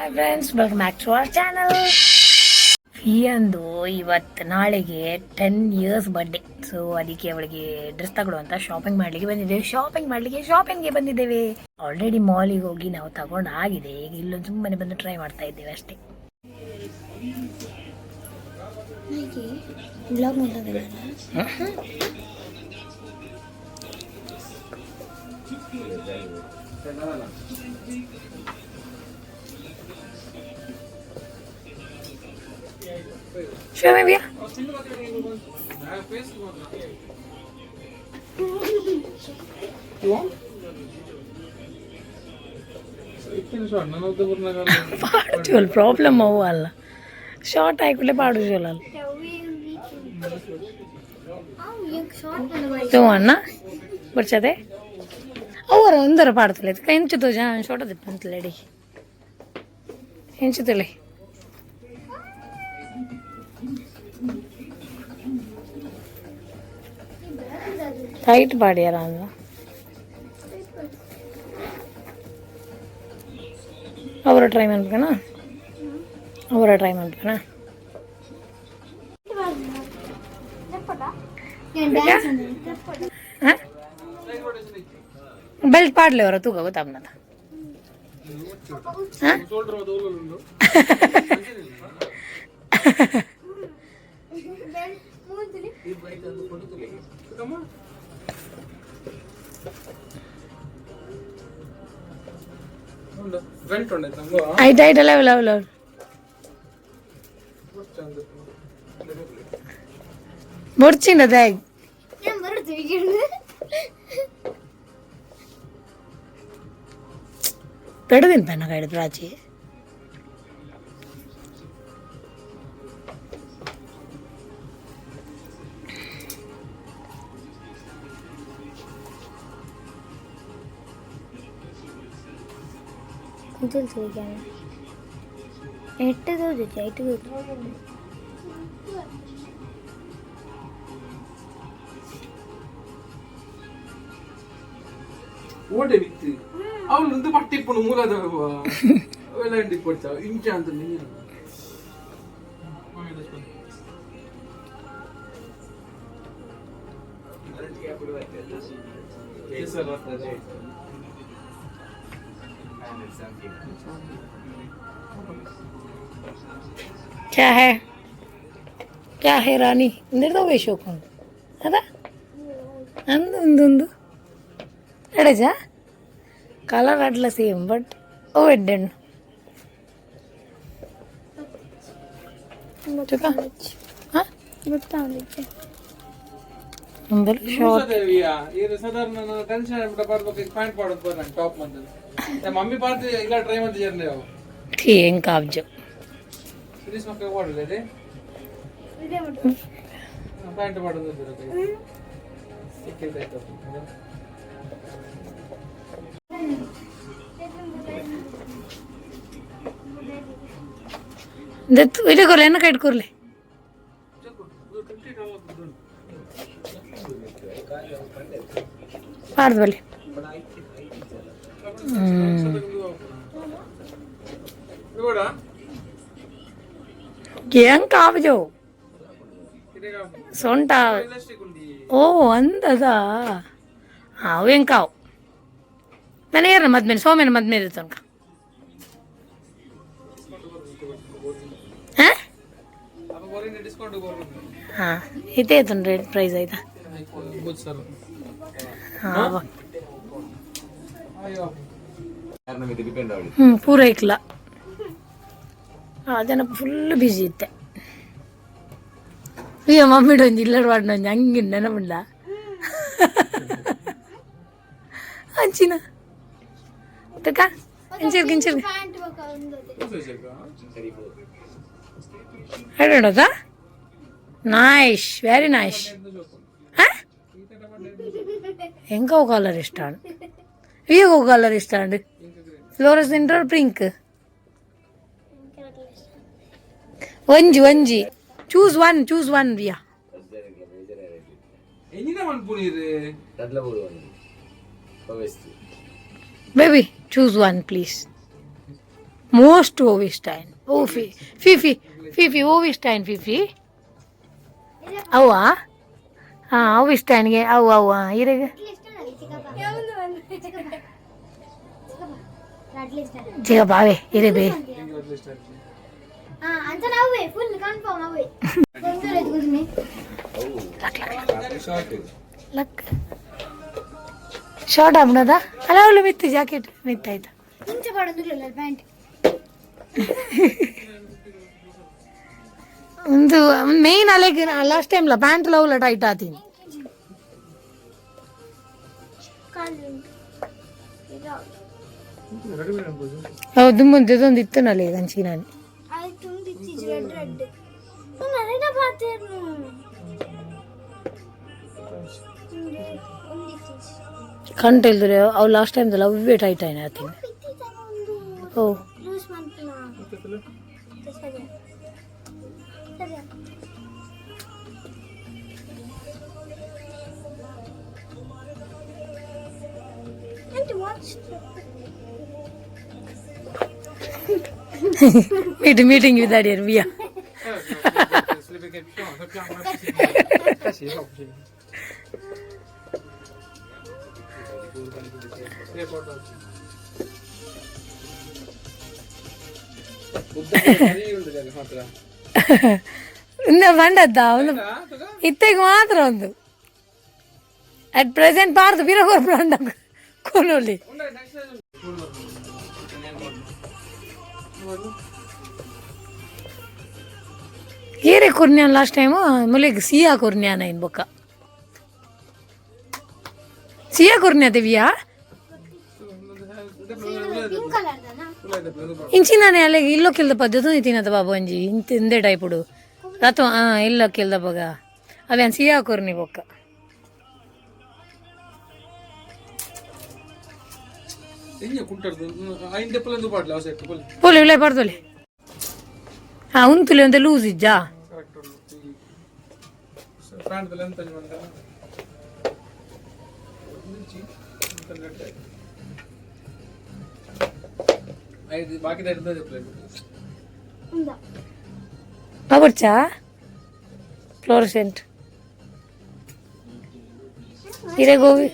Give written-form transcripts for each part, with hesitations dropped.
Hi friends, welcome back to our channel. ಫಿಯಂದು ಇವತ್ತು ನಾಳೆಗೆ 10 ಇಯರ್ಸ್ ಬರ್ಡೇ. ಸೊ ಅದಕ್ಕೆ ಅವಳಿಗೆ ಡ್ರೆಸ್ ತಗೊಳ್ಳೋ ಅಂತ ಶಾಪಿಂಗ್ ಮಾಡ್ಲಿಕ್ಕೆ ಬಂದಿದ್ದೇವೆ. ಆಲ್ರೆಡಿ ಮಾಲಿಗೆ ಹೋಗಿ ನಾವು ತಗೊಂಡು ಆಗಿದೆ. ಈಗ ಇಲ್ಲೊಂದು ಸುಮ್ಮನೆ ಬಂದು ಟ್ರೈ ಮಾಡ್ತಾ ಇದ್ದೇವೆ ಅಷ್ಟೇ. Show me, Via. You want? ಪಾಡುಚೋಲ್ ಪ್ರಾಬ್ಲಮ್ ಅವು ಅಲ್ಲ, ಶಾರ್ಟ್ ಆಯ್ಕೊಳ್ಳೆ ಪಾಡುಚೋಲ್ ಅಲ್ಲ ಅಣ್ಣ ಬರ್ಚದೆ ಅವರ ಒಂದರ ಪಾಡ್ತಲೆ ಹೆಂಚುತ್ತೋ ಜನ ಶೋಟದ ಅಂತಲೇ ಅಡಿ ಹೆಂಚುತ್ತಲೆ ಟೈಟ್ ಪಾಡ್ಯಾರ ಅಂದ ಅವರ ಟ್ರೈ ಮಾಡ್ಬೇಕಣ್ಣ ಬೆಲ್ಟ್ ಪಾಡ್ಲೆ ಅವರ ತೂಗ ಗೊತ್ತಾಗ್ನದ ಐಟ್ ಲವ್ ಬೊಡ್ಚಿಂಡದ పెడదిని పైన కైడు ప్రాచి എട്ട് ಓಡೆ ಬಿತ್ತು ಅವಳು ಒಂದು ಪಟ್ಟಿಪ್ಪನು ಮೂಲದ ವೆಲಂಡಿ ಕೊಡ್ತಾವ ಇಂಚ ಅಂತ ನೀನು क्या है रानी इंदर ವೇಷ ಹೋಗ್ಕೊಂಡು ಅದ ಅಂದೊಂದೊಂದು ಎಡಜ ಕಲರ್ ಅಡ್ಲ ಸೇಮ್ ಬಟ್ ಓ ಎಡ್ಡೆಣ್ಣು ಮಮ್ಮಿ ಪಾರ್ಟಿ ಇಲ್ಲ ಟ್ರೈ ಮಾಡ್ತಾ ಜರ್ನಿ ಅವು ठीक काब्जो सीरीज मक्के वाडले रे इदे पैंट ಮಾಡೋದು ಇರುತ್ತೆ ಸಿಕ್ಕಿದೆ ಆಯ್ತು ದತ್ತು ಇದು ಕೊರ್ಲೆ ಏನು ಕೈಟ್ ಕೊರ್ಲೆ ಪಾರ್ದು ಬಲ್ಲಿ ಹೆಂಗ್ ಕಾವ್ಜೋ ಸೊಂಟ ಓ ಅಂದದ ಅವು ಹೆಂಗ್ ಕಾವು ನಾನು ಏರ ಮದ್ಮೇಲೆ ಸೋಮೇನ ಮದ್ಮೇಲೆ ಇರ್ತನಕ ಹಾಂ ಇದೇ ಐತನ್ ರೇಟ್ ಪ್ರೈಸ್ ಆಯ್ತಾ ಹಾಂ ಪೂರ ಇಕ್ಲ ಜನ ಫುಲ್ ಬಿಸಿ ಇತ್ತೆ ಅಯ್ಯೋ ಮಮ್ಮಿಡ ಒಂದು ಇಲ್ಲಡ್ ವಾಡ್ ನಂಜು ಹಂಗೆ ನೆನಪುಂಡ ಹಂಚಿನ ತಕ್ಕ ಇಂಚಿರ್ಗಿ ಹೇಳೋದ ನೈಸ್ ವೆರಿ ನೈಸ್ ಹೆಂಗ ಕಲರ್ ಇಷ್ಟ ವಿಯೋ ಕಲರ್ ಇಷ್ಟ ಅಂಡ್ ಫ್ಲೋರಸೆಂಟ್ ಪಿಂಕ್ ಒಂಜಿ choose one Via baby choose one please most ಓವಿಸ್ಟೈನ್ ಓಫಿ ಫಿಫಿ ಫಿಫಿ ಓವಿಸ್ಟೈನ್ ಫಿಫಿ ಅವ್ವ ಹಾಂ ಓವಿಸ್ಟೈನ್ಗೆ ಅವು ಅವು ಇರಗ ಚಿಕ್ಕಪ್ಪ ಅವೇ ಇರಬೇ ಲಕ್ ಶಾರ್ಟ್ ಆಗ್ಬಿಡದ ಅಲ್ಲ ಅವಳು ಮಿತ್ತು ಜಾಕೆಟ್ ಮಿತ್ತಾಯ್ತು ಒಂದು ಮೇನ್ ಅಲೆಗೆ ಲಾಸ್ಟ್ ಟೈಮ್ಲ ಪ್ಯಾಂಟ್ ಲವ್ಲ ಟೈಟ್ ಆತೀನಿ ಹೌದು ಮುಂದೆದೊಂದು ಇತ್ತು ನಲೆ ಗಂಚಿ ನಾನು ಕಂಟ ಇಲ್ದ್ರೆ ಅವು ಲಾಸ್ಟ್ ಟೈಮ್ದಲ್ಲ ಅವೇ ಟೈಟ್ ಆಯ್ನ ಆತೀನಿ ಓ meeting with Adir Via. ಇನ್ನು ಬಂಡದ್ದ ಅವನು ಇತ್ತೆಗೆ ಮಾತ್ರ ಒಂದು ಅಟ್ ಪ್ರೆಸೆಂಟ್ ಪಾರ್ದು ಬಿರಗೋರ್ ಬ್ರಾಂಡ ಕೋನೋಲಿ ಏರೆ ಕೊರ್ನ್ಯಾನ್ ಲಾಸ್ಟ್ ಟೈಮು ಮುಲೆಗ್ ಸಿಯಾ ಕೊರ್ನ್ಯಾನ ಇನ್ ಬೊಕ್ಕ ಸಿಯಾ ಕೊರ್ನ್ಯಾ ದೇವಿಯಾ ಇಂಚಿನಾನೆ ಅಲ್ಲಿಗೆ ಇಲ್ಲೋ ಕೆಲ್ದ ಪದ್ಧತಿ ತಿನ್ನದ ಬಾಬು ಅಂಜಿ ಇಂದೇ ಟೈಪುಡು ರಥ ಇಲ್ಲೋ ಕೆಲ್ದ ಬಗ ಅವೇನು ಸಿಯಾ ಕೊರ್ನಿ ಬೊಕ್ಕ ಪೋಲಿ ಇಲ್ಲೇ ಪಡ್ದೋಲಿ ಉಂತುಲಿ ಒಂದು ಲೂಸ್ ಇಜ್ಜಾ బాబుర్చా ఫ్లోరసెంట్ ఇరే గోవి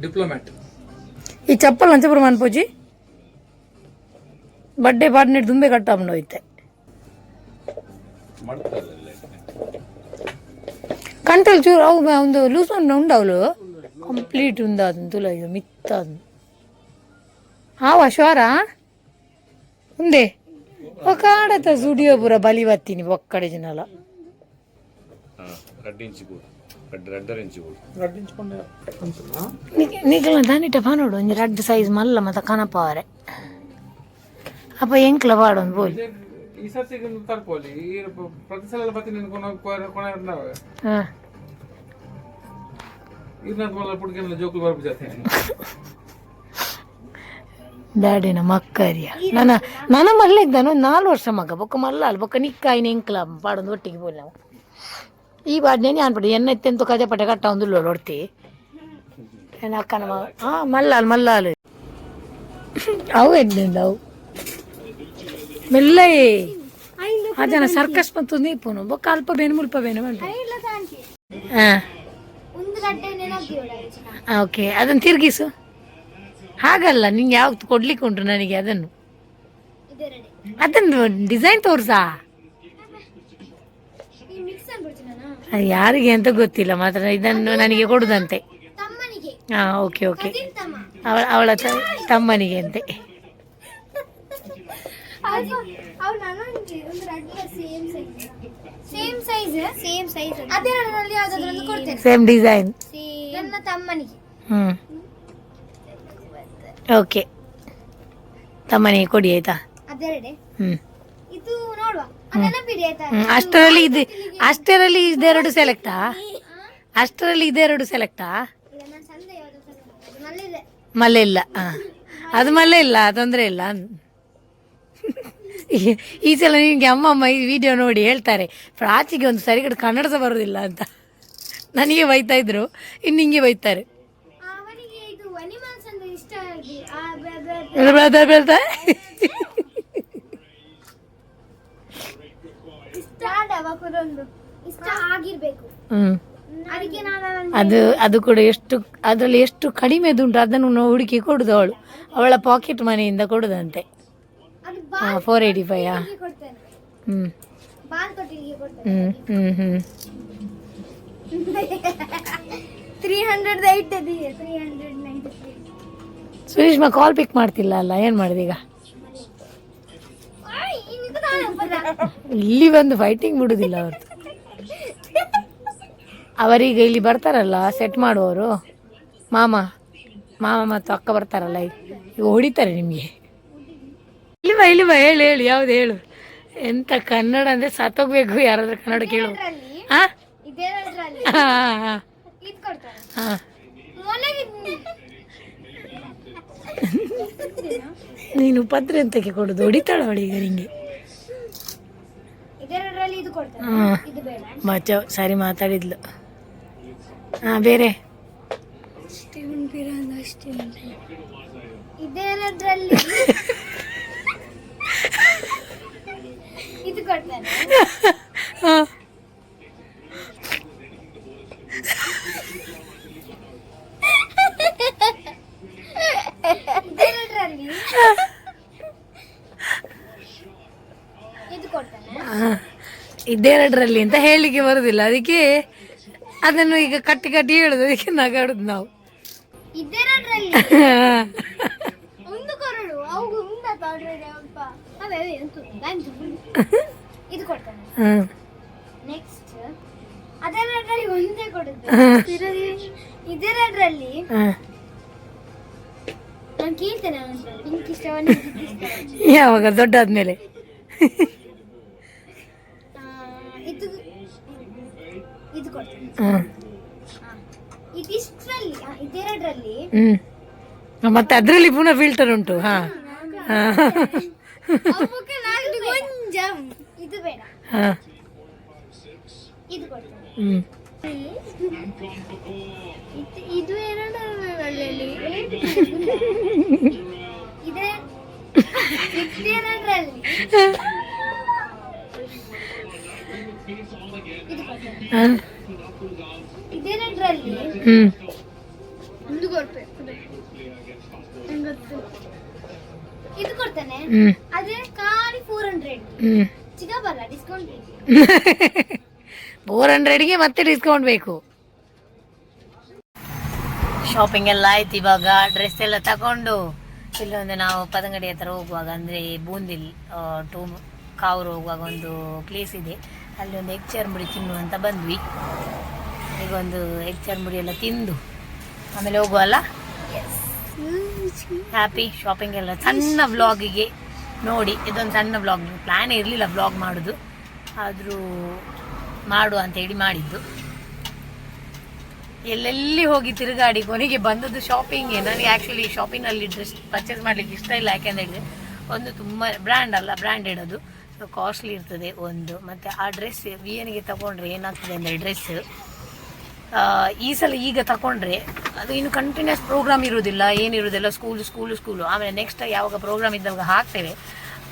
ಡಿಪ್ಲೊಮ್ಯಾಟ್ ಈ ಚಪ್ಪಲ್ ಲಂಚಪುರ ಅನ್ಪೋಜಿ ಬಡ್ಡೆ ಪಾಡ್ನೆಟ್ ದುಂಬೆ ಕಟ್ಟಾಮಣ್ಣು ಐತೆ ಕಂಟ್ರೋಲ್ ಚೂರು ಅವು ಒಂದು ಲೂಸ್ ಉಂಡು ಅವಳು ಕಂಪ್ಲೀಟ್ ఉందాదు ತುಲ ಇದು ಮಿತ್ತಾದು ಹಾವ ಶ್ವಾರ ఉందే ఒక ఆడత స్టూడియో పుర బలివత్తిని ఒక్కడే జనాల నీకెಲ್ಲ దానిట పనుడు ಒಂಜಿ ರಡ್ಡ್ ಸೈಜ್ ಮಲ್ಲ ಮತ್ತ ಕನಪಾರೆ ಅಪ್ಪ ಎಂಕ್ಲ ಪಾಡೊಂದು ಬೋಲಿ ಈ ಸರ್ತಿ ತರ್ಪೋಲಿ ಪ್ರತಿ ಸಲ ಬತ್ತಿ ನೀನು ಕೊನೆ ಪುಡ್ಕೆಲ್ಲ ಜೋಕುಲು ಬರ್ಬಿಜಾತೆ ಡ್ಯಾಡಿನ ಮಕ್ಕರಿಯ ನನ್ನ ಮಲ್ಲ ಇದ್ದಾನ 4 ವರ್ಷ ಮಗ ಬೊಕ್ಕ ಮಲ್ಲ ಅಲ್ಲ ಬೊಕ್ಕ ನಿಕ್ಕಾಯಿನ ಎಂಕ್ಲ ಪಾಡೊಂದು ಒಟ್ಟಿಗೆ ಬೋಲಿ ನಾವು ಈ ಬಾಡ್ನೆ ನಾನು ಪಡಿ ಎಣ್ಣೆತ್ತೆಂತು ಕಜಪಟೆ ಕಟ್ಟ ಒಂದು ಹೊಡ್ತಿ ಅಕ್ಕನ ಮಗ ಮಲ್ಲಾಲ್ ಮಲ್ಲಾಲು ಅವು ಎದ್ದಿಂದ ಅವು ಮೆಲ್ಲ ಅಜನ ಸರ್ಕಸ್ ಮತ್ತು ನೀಪುನು ಬೊಕ್ಕ ಅಲ್ಪ ಬೇನು ಮುಲ್ಪ ಬೇನು ಓಕೆ ಅದನ್ನು ತಿರುಗಿಸು ಹಾಗಲ್ಲ ನಿಂಗೆ ಯಾವ್ದು ಕೊಡ್ಲಿಕ್ಕೆ ಉಂಟು ನನಗೆ ಅದನ್ನು ಡಿಸೈನ್ ತೋರ್ಸಾ ಯಾರಿಗೆ ಅಂತ ಗೊತ್ತಿಲ್ಲ ಮಾತ್ರ ಇದನ್ನು ನನಗೆ ಕೊಡುದಂತೆ ಓಕೆ ಓಕೆ ಅವಳ ತಮ್ಮನಿಗೆ ಅಂತೆ ಸೇಮ್ ಡಿಸೈನ್ ಓಕೆ ತಮ್ಮನಿಗೆ ಕೊಡಿ ಆಯ್ತಾ ಅಷ್ಟರಲ್ಲಿ ಇದೆರಡು ಸೆಲೆಕ್ಟಾ ಮಲ್ಲೆ ಇಲ್ಲ ಅದು ಮಲ್ಲೆ ಇಲ್ಲ ತೊಂದರೆ ಇಲ್ಲ ಈ ಸಲ ನಿನಗೆ ಅಮ್ಮಮ್ಮ ಈ ವಿಡಿಯೋ ನೋಡಿ ಹೇಳ್ತಾರೆ ಪ್ರಾಚಿಗೆ ಒಂದು ಸರಿಗಡೆ ಕನ್ನಡ ಸಹ ಬರೋದಿಲ್ಲ ಅಂತ. ನನಗೆ ಬೈತಾ ಇದ್ರು, ಇನ್ನು ಹಿಂಗೆ ಬೈತಾರೆ. ಅದು ಕೂಡ ಎಷ್ಟು ಅದರಲ್ಲಿ ಎಷ್ಟು ಕಡಿಮೆದುಂಟು ಅದನ್ನು ಹುಡುಕಿ ಕೊಡುದು ಅವಳ ಪಾಕೆಟ್ ಮನಿಯಿಂದ ಕೊಡುದಂತೆ. 485. ಹ್ಮ್ ಹ್ಮ್ ಹ್ಮ್ ಹ್ಮ್ 393. ಸುರೇಶ್ಮಾ ಕಾಲ್ ಪಿಕ್ ಮಾಡ್ತಿಲ್ಲ ಅಲ್ಲ, ಏನ್ ಮಾಡಿದೆ ಈಗ? ಇಲ್ಲಿ ಬಂದು ಫೈಟಿಂಗ್ ಬಿಡುದಿಲ್ಲ ಅವ್ರದ್ದು. ಅವರೀಗ ಇಲ್ಲಿ ಬರ್ತಾರಲ್ಲ ಸೆಟ್ ಮಾಡುವವರು, ಮಾಮ ಮತ್ತು ಅಕ್ಕ ಬರ್ತಾರಲ್ಲ, ಈಗ ಹೊಡಿತಾರೆ ನಿಮಗೆ. ಇಲ್ವಾ ಹೇಳು ಯಾವ್ದು ಹೇಳು. ಎಂತ ಕನ್ನಡ ಅಂದ್ರೆ ಸತ್ತೋಗ್ಬೇಕು ಯಾರಾದ್ರೂ ಕನ್ನಡ ಕೇಳು. ನೀನು ಪತ್ರ ಎಂತಕ್ಕೆ ಕೊಡುದು? ಹೊಡಿತಾಳ ಅವಳೀಗ ನಿಂಗೆ. ಮಚ್ಚ ಸರಿ ಮಾತಾಡಿದ್ಲು. ಬೇರೆ ಇದು ಕೊಡ್ತಾನೆ. ಇದೆರಡರಲ್ಲಿ ಅಂತ ಹೇಳಿಕೆ ಬರುದಿಲ್ಲ, ಅದಕ್ಕೆ ಅದನ್ನು ಈಗ ಕಟ್ಟಿ ಹೇಳುದು, ಅದಕ್ಕೆ ನಗಾಡುದು ನಾವು. ಇದೆರಡರಲ್ಲಿ ಒಂದು ಕೊರಳು ಅವು ಉಂಡಾತ ಆಲ್ರೆಡಿ ಅಲ್ಪ ಅವೇ ಎಂತು ಇದು ಕೊಡ್ತಾನೆ. ನೆಕ್ಸ್ಟ್ ಅದೆರಡರಲ್ಲಿ ಒಂದೇ ಕೊಡುದು. ಇದೆರಡರಲ್ಲಿ ನಾನು ಕೇಳ್ತೇನೆ ಪಿಂಕ್ ಇಷ್ಟವನ್ನ ಯಾವಾಗ ದೊಡ್ಡಾದ್ಮೇಲೆ. ಇದು ಇದು ಕೊಡ್ತೇನೆ. ಇದಿಷ್ಟರಲ್ಲಿ ಇದೆರಡರಲ್ಲಿ ಮತ್ತೆ ಅದ್ರಲ್ಲಿ ಪುನಃ ಫಿಲ್ಟರ್ ಉಂಟು. ಇದು ಬೇಡ, ಇದು ಕೊಡ್ತೇನೆ. ಇದು ಎರಡರಲ್ಲಿ ಇದೆರಡರಲ್ಲಿ ಇದು ಕೊಡ್ತೇನೆ. ಇದೆರಡರಲ್ಲಿ ಒಂದು ಕೊಡ್ಬೇಕು, ಇದು ಕೊಡ್ತಾನೆ. ಅದೇ ಖಾಲಿ 400 ಚಿಕ್ಕಬಲ್ಲ ಡಿಸ್ಕೌಂಟ್ 400ಗೆ ಮತ್ತೆ ಡಿಸ್ಕೌಂಟ್ ಬೇಕು. ಶಾಪಿಂಗ್ ಎಲ್ಲ ಆಯ್ತು. ಇವಾಗ ಡ್ರೆಸ್ ಎಲ್ಲ ತಗೊಂಡು ಇಲ್ಲೊಂದು ನಾವು ಪದಂಗಡಿ ಹತ್ರ ಹೋಗುವಾಗ, ಅಂದರೆ ಬೂಂದಿಲ್ ಟು ಕಾವ್ರು ಹೋಗುವಾಗ ಒಂದು ಪ್ಲೇಸ್ ಇದೆ, ಅಲ್ಲಿ ಒಂದು ಎಗ್ ಚರ್ಮುರಿ ತಿನ್ನುವಂತ ಬಂದ್ವಿ. ಈಗ ಒಂದು ಎಗ್ ಚರ್ಮುರಿ ಎಲ್ಲ ತಿಂದು ಆಮೇಲೆ ಹೋಗುವಲ್ಲ. ಹ್ಯಾಪಿ ಶಾಪಿಂಗ್ ಎಲ್ಲ ಸಣ್ಣ ವ್ಲಾಗಿಗೆ ನೋಡಿ, ಇದೊಂದು ಸಣ್ಣ ವ್ಲಾಗ್. ಪ್ಲ್ಯಾನ್ ಇರಲಿಲ್ಲ ವ್ಲಾಗ್ ಮಾಡೋದು, ಆದರೂ ಮಾಡು ಅಂತ ಹೇಳಿ ಮಾಡಿದ್ದು. ಎಲ್ಲೆಲ್ಲಿ ಹೋಗಿ ತಿರುಗಾಡಿ ಕೊನೆಗೆ ಬಂದದ್ದು ಶಾಪಿಂಗ್ಗೆ. ನನಗೆ ಆ್ಯಕ್ಚುಲಿ ಶಾಪಿಂಗಲ್ಲಿ ಡ್ರೆಸ್ ಪರ್ಚೇಸ್ ಮಾಡಲಿಕ್ಕೆ ಇಷ್ಟ ಇಲ್ಲ, ಯಾಕೆಂತ ಹೇಳಿದರೆ ಒಂದು ತುಂಬ ಬ್ರ್ಯಾಂಡ್ ಅಲ್ಲ, ಬ್ರ್ಯಾಂಡೆಡ್ ಅದು, ಸೊ ಕಾಸ್ಟ್ಲಿ ಇರ್ತದೆ ಒಂದು. ಮತ್ತು ಆ ಡ್ರೆಸ್ ವಿಯನಿಗೆ ತಗೊಂಡ್ರೆ ಏನಾಗ್ತದೆ ಅಂದರೆ, ಡ್ರೆಸ್ ಈ ಸಲ ಈಗ ತಗೊಂಡ್ರೆ ಅದು ಇನ್ನು ಕಂಟಿನ್ಯೂಸ್ ಪ್ರೋಗ್ರಾಮ್ ಇರೋದಿಲ್ಲ, ಏನಿರೋದಿಲ್ಲ, ಸ್ಕೂಲು. ಆಮೇಲೆ ನೆಕ್ಸ್ಟ್ ಯಾವಾಗ ಪ್ರೋಗ್ರಾಮ್ ಇದ್ದಾಗ ಹಾಕ್ತೇವೆ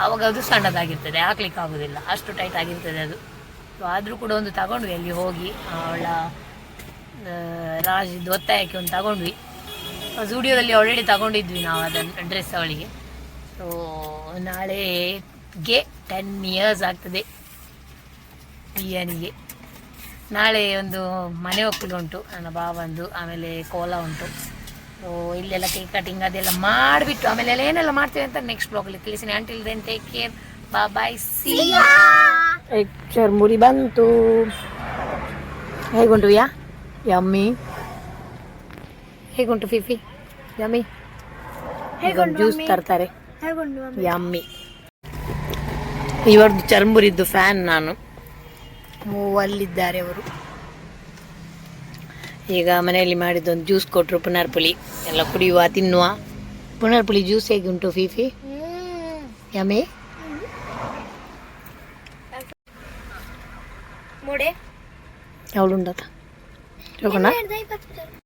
ಆವಾಗ ಅದು ಸಣ್ಣದಾಗಿರ್ತದೆ, ಹಾಕ್ಲಿಕ್ಕೆ ಆಗೋದಿಲ್ಲ, ಅಷ್ಟು ಟೈಟ್ ಆಗಿರ್ತದೆ ಅದು. ಸೊ ಆದರೂ ಕೂಡ ಒಂದು ತಗೊಂಡ್ವಿ ಅಲ್ಲಿ ಹೋಗಿ, ಅವಳ ರಾಜಿದ್ದು ಒತ್ತಾಯಕ್ಕೆ ಒಂದು ತಗೊಂಡ್ವಿ. ಝೂಡಿಯೋದಲ್ಲಿ ಆಲ್ರೆಡಿ ತಗೊಂಡಿದ್ವಿ ನಾವು ಅದನ್ನು ಡ್ರೆಸ್ ಅವಳಿಗೆ. ಸೊ ನಾಳೆಗೆ 10 years ಆಗ್ತದೆ ವಿಯನಿಗೆ. ನಾಳೆ ಒಂದು ಮನೆ ಒಕ್ಕಲು ಉಂಟು ನನ್ನ ಬಾವಂದು, ಆಮೇಲೆ ಕೋಲ ಉಂಟು. ಸೊ ಇಲ್ಲೆಲ್ಲ ಕೇಕ್ ಕಟಿಂಗ್ ಅದೆಲ್ಲ ಮಾಡಿಬಿಟ್ಟು ಆಮೇಲೆ ಏನೆಲ್ಲ ಮಾಡ್ತೇವೆ ಅಂತ ನೆಕ್ಸ್ಟ್ ಬ್ಲಾಗಲ್ಲಿ ತಿಳಿಸಿನಿ. Until then take care, bye, see. Egg charmuri ಬಂತು. ಹೇಗುಂಟು ಯಮ್ಮಿ? ಹೇಗುಂಟು ಫಿಫಿ? ಯಮ್ಮಿ. ಜ್ಯೂಸ್ ತರ್ತಾರೆ, ಯಮ್ಮಿ. ಇವರದ್ದು ಚರ್ಮುರಿದ್ದು ಫ್ಯಾನ್ ನಾನು. ಅಲ್ಲಿದ್ದಾರೆ ಅವರು. ಈಗ ಮನೆಯಲ್ಲಿ ಮಾಡಿದ್ದೊಂದು ಜ್ಯೂಸ್ ಕೊಟ್ಟರು, ಪುನರ್ಪುಳಿ ಎಲ್ಲ ಕುಡಿಯುವ ತಿನ್ನುವ. ಪುನರ್ಪುಳಿ ಜ್ಯೂಸ್ ಹೇಗುಂಟು ಫಿಫಿ? ಯಮ್ಮಿ. ಅವಳುಂಡತ ಚೋಕೊಂಡ